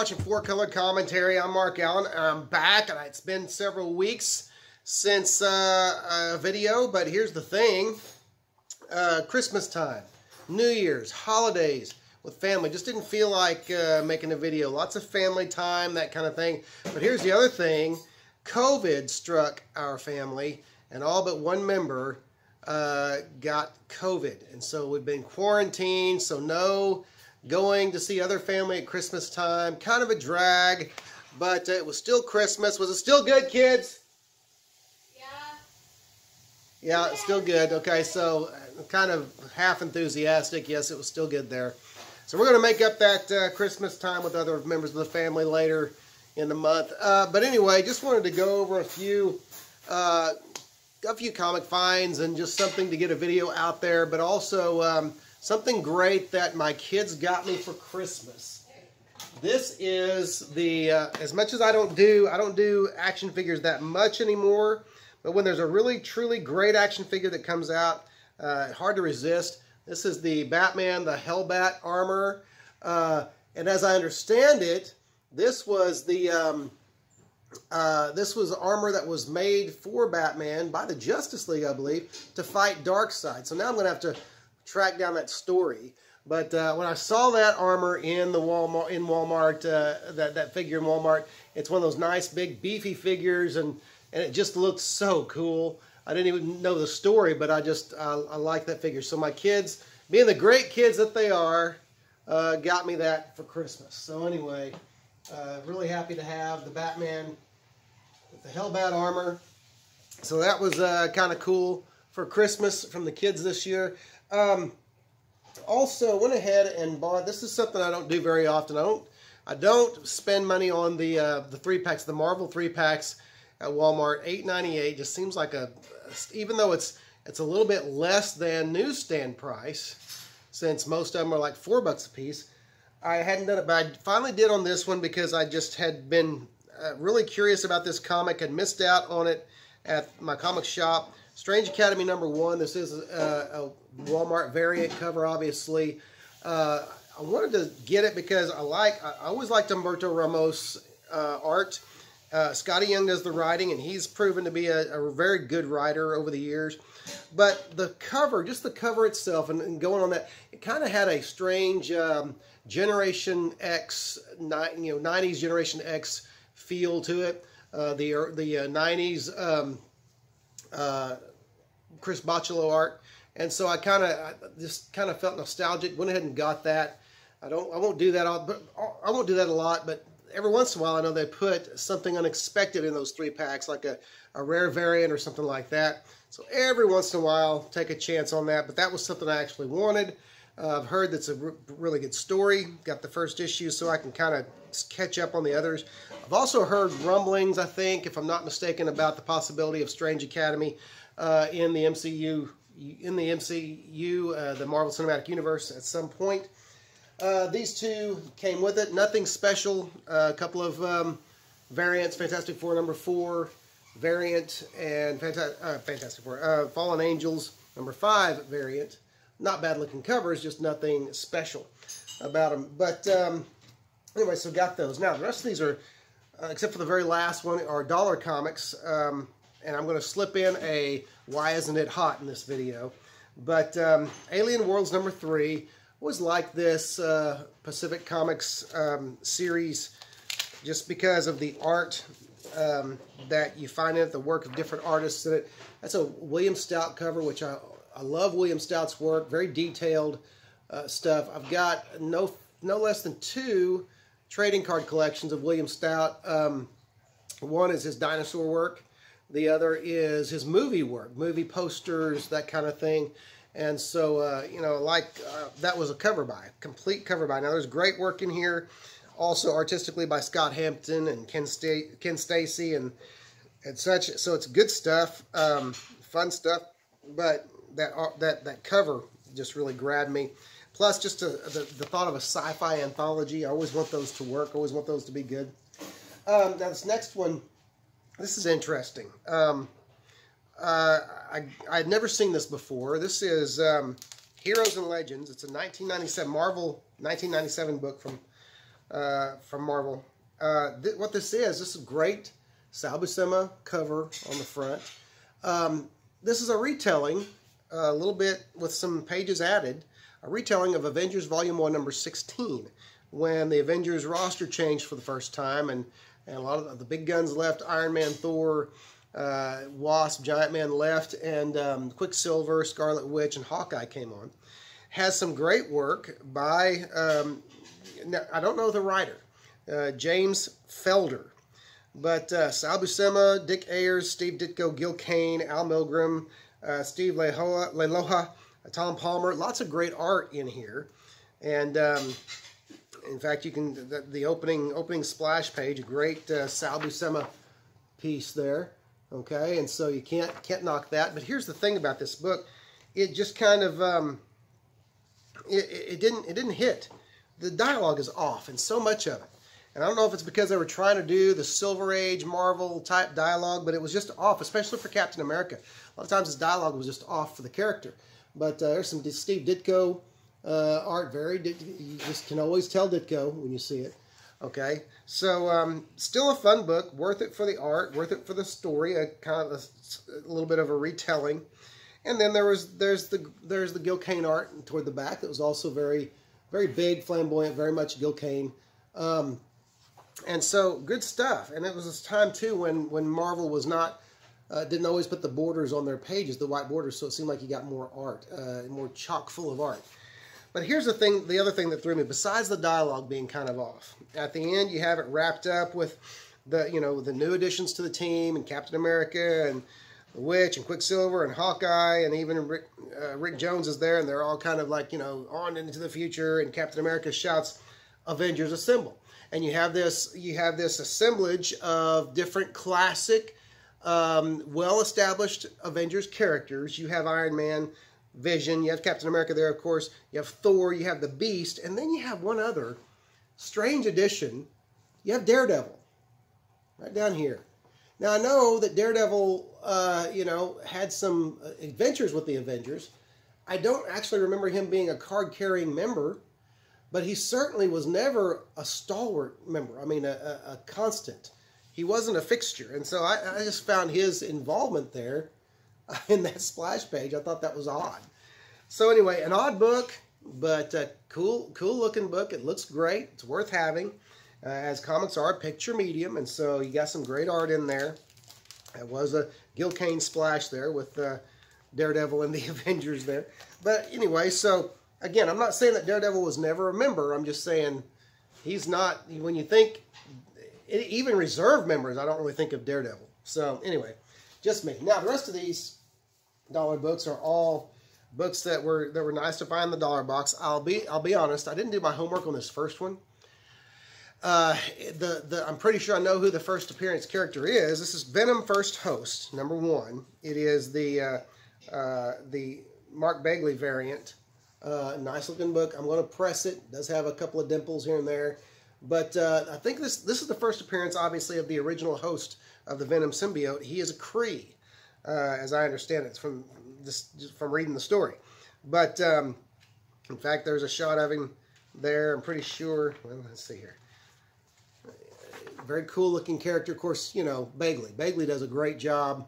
watching 4-Color Commentary. I'm Mark Allen, and I'm back, and it's been several weeks since a video, but here's the thing. Christmas time, New Year's, holidays with family. Just didn't feel like making a video. Lots of family time, that kind of thing. But here's the other thing. COVID struck our family, and all but one member got COVID. And so we've been quarantined, so no going to see other family at Christmas time. Kind of a drag, but it was still Christmas. Was it still good, kids? Yeah, it's still good. Okay, so kind of half enthusiastic. Yes, it was still good there. So we're going to make up that Christmas time with other members of the family later in the month. But anyway, just wanted to go over a few comic finds and just something to get a video out there, but also something great that my kids got me for Christmas. This is the as much as I don't do action figures that much anymore, but when there's a really truly great action figure that comes out, hard to resist. This is the Batman, the Hellbat armor, and as I understand it, this was the this was armor that was made for Batman by the Justice League, I believe, to fight Darkseid. So now I'm going to have to track down that story. But when I saw that armor in the Walmart, that figure in Walmart, it's one of those nice big beefy figures, and it just looked so cool. I didn't even know the story, but I like that figure. So my kids, being the great kids that they are, got me that for Christmas. So anyway, really happy to have the Batman with the Hellbat armor. So that was kind of cool for Christmas from the kids this year. Also went ahead and bought, this is something I don't do very often. I don't spend money on the 3-packs, the Marvel 3-packs at Walmart. $8.98 just seems like even though it's a little bit less than newsstand price, since most of them are like $4 a piece. I hadn't done it, but I finally did on this one because I just had been really curious about this comic and missed out on it at my comic shop. Strange Academy #1. This is a Walmart variant cover, obviously. I wanted to get it because I always liked Humberto Ramos' art. Scotty Young does the writing, and he's proven to be a very good writer over the years. But the cover, just the cover itself, and going on that, it kind of had a strange Generation X, 90s Generation X feel to it. The 90s Chris Bachalo art, and so I just kind of felt nostalgic. Went ahead and got that. I won't do that a lot, but every once in a while I know they put something unexpected in those 3-packs, like a rare variant or something like that. So every once in a while, take a chance on that. But that was something I actually wanted. I've heard that's a really good story. Got the first issue, so I can kind of catch up on the others. I've also heard rumblings, I think, if I'm not mistaken, about the possibility of Strange Academy in the MCU, the Marvel Cinematic Universe at some point. These two came with it. Nothing special. A couple of variants. Fantastic Four #4 variant, and Fantastic Four. Fallen Angels #5 variant. Not bad looking covers, just nothing special about them. But anyway, so got those. Now the rest of these are, except for the very last one, are dollar comics. And I'm going to slip in a Why Isn't It Hot in this video. But Alien Worlds #3. Always liked this Pacific Comics series just because of the art that you find in it, the work of different artists in it. That's a William Stout cover, which I love William Stout's work. Very detailed stuff. I've got no less than 2 trading card collections of William Stout. One is his dinosaur work. The other is his movie work, movie posters, that kind of thing. And so, that was a cover buy, complete cover buy. Now, there's great work in here, also artistically by Scott Hampton and Ken Stacy and such. So it's good stuff, fun stuff. But that cover just really grabbed me. Plus, just the thought of a sci-fi anthology. I always want those to work. I always want those to be good. Now, this next one, this is interesting. I'd never seen this before. This is Heroes and Legends. It's a 1997 Marvel 1997 book from from Marvel. What this is a great Sal Buscema cover on the front. This is a retelling, a little bit with some pages added, a retelling of Avengers Volume 1, number 16, when the Avengers roster changed for the first time, and a lot of the big guns left. Iron Man, Thor, Wasp, Giant Man left, and Quicksilver, Scarlet Witch, and Hawkeye came on. Has some great work by, I don't know the writer, James Felder, but Sal Buscema, Dick Ayers, Steve Ditko, Gil Kane, Al Milgrom, Steve Leiloha, Tom Palmer. Lots of great art in here. And in fact, you can, the opening splash page, a great Sal Buscema piece there. Okay, and so you can't knock that. But here's the thing about this book. It just kind of, it didn't hit. The dialogue is off, and so much of it. And I don't know if it's because they were trying to do the Silver Age Marvel type dialogue, but it was just off, especially for Captain America. A lot of times his dialogue was just off for the character. But there's some Steve Ditko art, you just can always tell Ditko when you see it. Okay, so still a fun book, worth it for the art, worth it for the story, a little bit of a retelling. And then there's the Gil Kane art toward the back that was also very, very big, flamboyant, very much Gil Kane. And so, good stuff. And it was this time, too, when Marvel was not, didn't always put the borders on their pages, the white borders, so it seemed like you got more art, more chock full of art. But here's the other thing that threw me, besides the dialogue being kind of off. At the end, you have it wrapped up with the new additions to the team, and Captain America, and the Witch, and Quicksilver, and Hawkeye, and even Rick Jones is there, and they're all kind of like, on into the future, and Captain America shouts, "Avengers Assemble." And you have this assemblage of different classic, well-established Avengers characters. You have Iron Man, Vision, you have Captain America there, of course. You have Thor, you have the Beast, and then you have one other strange addition. You have Daredevil, right down here. Now, I know that Daredevil, had some adventures with the Avengers. I don't actually remember him being a card-carrying member, but he certainly was never a stalwart member. I mean, a constant. He wasn't a fixture. And so I just found his involvement there in that splash page. I thought that was odd. So anyway, an odd book, but a cool looking book. It looks great. It's worth having. As comics are, picture medium. And so you got some great art in there. It was a Gil Kane splash there with Daredevil and the Avengers there. But anyway, so again, I'm not saying that Daredevil was never a member. I'm just saying he's not, when you think, even reserve members, I don't really think of Daredevil. So anyway, just me. Now, the rest of these dollar books are all books that were nice to find in the dollar box. I'll be honest, I didn't do my homework on this first one. I'm pretty sure I know who the first appearance character is. This is Venom First Host, number 1. It is the Mark Bagley variant. Nice looking book. I'm going to press it. It does have a couple of dimples here and there. But I think this is the first appearance, obviously, of the original host of the Venom symbiote. He is a Kree, as I understand it from reading the story. But in fact, there's a shot of him there. I'm pretty sure. Well, let's see here. Very cool looking character. Of course, Bagley. Bagley does a great job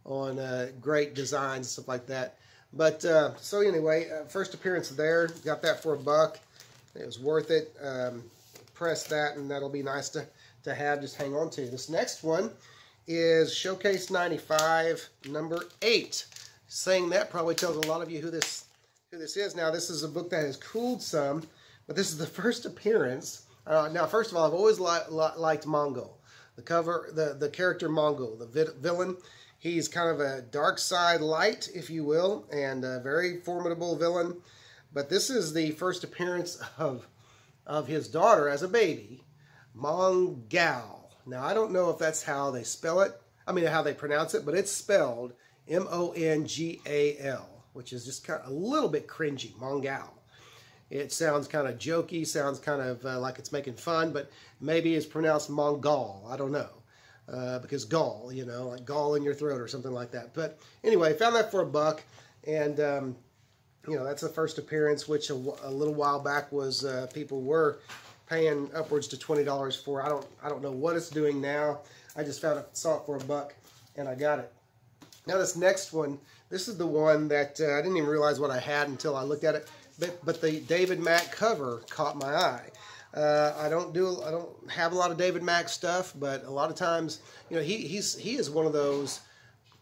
on great designs and stuff like that. But so anyway, first appearance there. Got that for $1. It was worth it. Press that, and that'll be nice to have. Just hang on to. This next one is Showcase 95, number 8. Saying that probably tells a lot of you who this is. Now, this is a book that has cooled some, but this is the first appearance. Now, first of all, I've always liked Mongul. The cover, the character Mongul, the villain. He's kind of a dark side light, if you will, and a very formidable villain. But this is the first appearance of his daughter as a baby, Mongul. Now, I don't know if that's how they spell it. I mean, how they pronounce it, but it's spelled M-O-N-G-A-L, which is just kind of a little bit cringy, Mongul. It sounds kind of jokey, sounds kind of like it's making fun, but maybe it's pronounced Mongol. I don't know. Because gall, like gall in your throat or something like that. But anyway, found that for $1, and that's the first appearance, which a little while back was people were paying upwards to $20 for. I don't know what it's doing now. I just saw it for $1 and I got it. Now this next one, this is the one that I didn't even realize what I had until I looked at it. But the David Mack cover caught my eye. I don't have a lot of David Mack stuff, but a lot of times, you know, he is one of those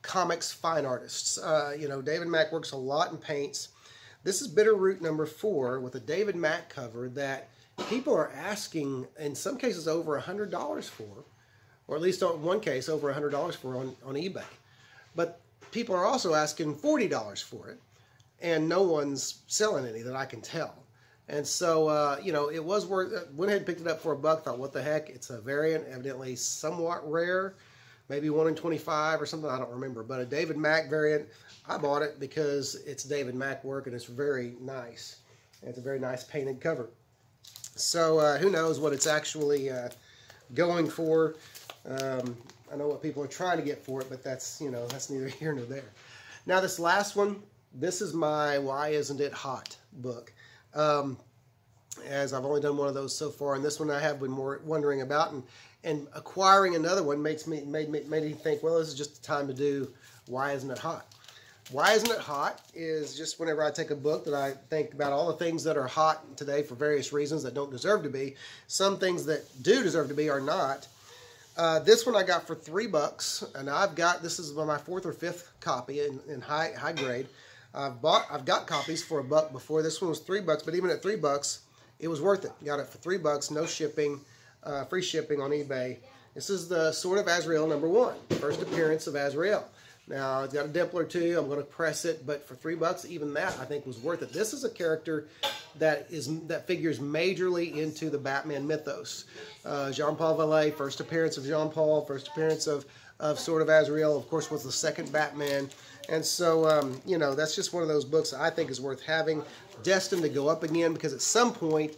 comics fine artists. You know, David Mack works a lot in paints. This is Bitterroot number 4 with a David Mack cover that people are asking, in some cases, over $100 for, or at least in one case, over $100 for on eBay. But people are also asking $40 for it, and no one's selling any that I can tell. And so, you know, it was worth. Went ahead and picked it up for $1. Thought, what the heck? It's a variant, evidently somewhat rare, maybe 1 in 25 or something. I don't remember. But a David Mack variant. I bought it because it's David Mack work and it's very nice. And it's a very nice painted cover. So who knows what it's actually going for? I know what people are trying to get for it, but that's, you know, that's neither here nor there. Now this last one, this is my Why Isn't It Hot book. As I've only done one of those so far, and this one I have been more wondering about, and acquiring another one made me think, well, this is just the time to do Why Isn't It Hot? Why Isn't It Hot is just whenever I take a book that I think about all the things that are hot today for various reasons that don't deserve to be. Some things that do deserve to be are not. This one I got for $3, and I've got, this is my 4th or 5th copy in high grade. I've got copies for $1 before. This one was $3, but even at $3, it was worth it. Got it for $3, no shipping, free shipping on eBay. This is the Sword of Azrael number 1, first appearance of Azrael. Now it's got a dimple or two. I'm going to press it, but for $3, even that I think was worth it. This is a character that figures majorly into the Batman mythos. Jean-Paul Vallée, first appearance of Jean-Paul, first appearance of Sword of Azrael, of course, was the second Batman. And so, you know, that's just one of those books I think is worth having, destined to go up again, because at some point,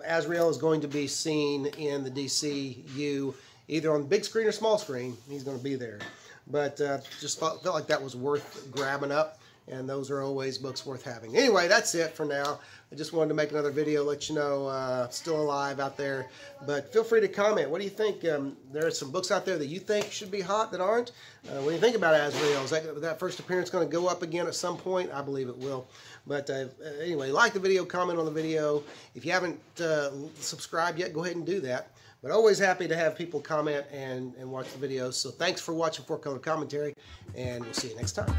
Azrael is going to be seen in the DCU, either on big screen or small screen. He's going to be there. But just felt like that was worth grabbing up, and those are always books worth having. Anyway, that's it for now. I just wanted to make another video, let you know still alive out there. But feel free to comment. What do you think? There are some books out there that you think should be hot that aren't. What do you think about Azrael? Is that first appearance going to go up again at some point? I believe it will. But anyway, like the video, comment on the video. If you haven't subscribed yet, go ahead and do that. But always happy to have people comment and watch the videos. So thanks for watching 4 Color Commentary, and we'll see you next time.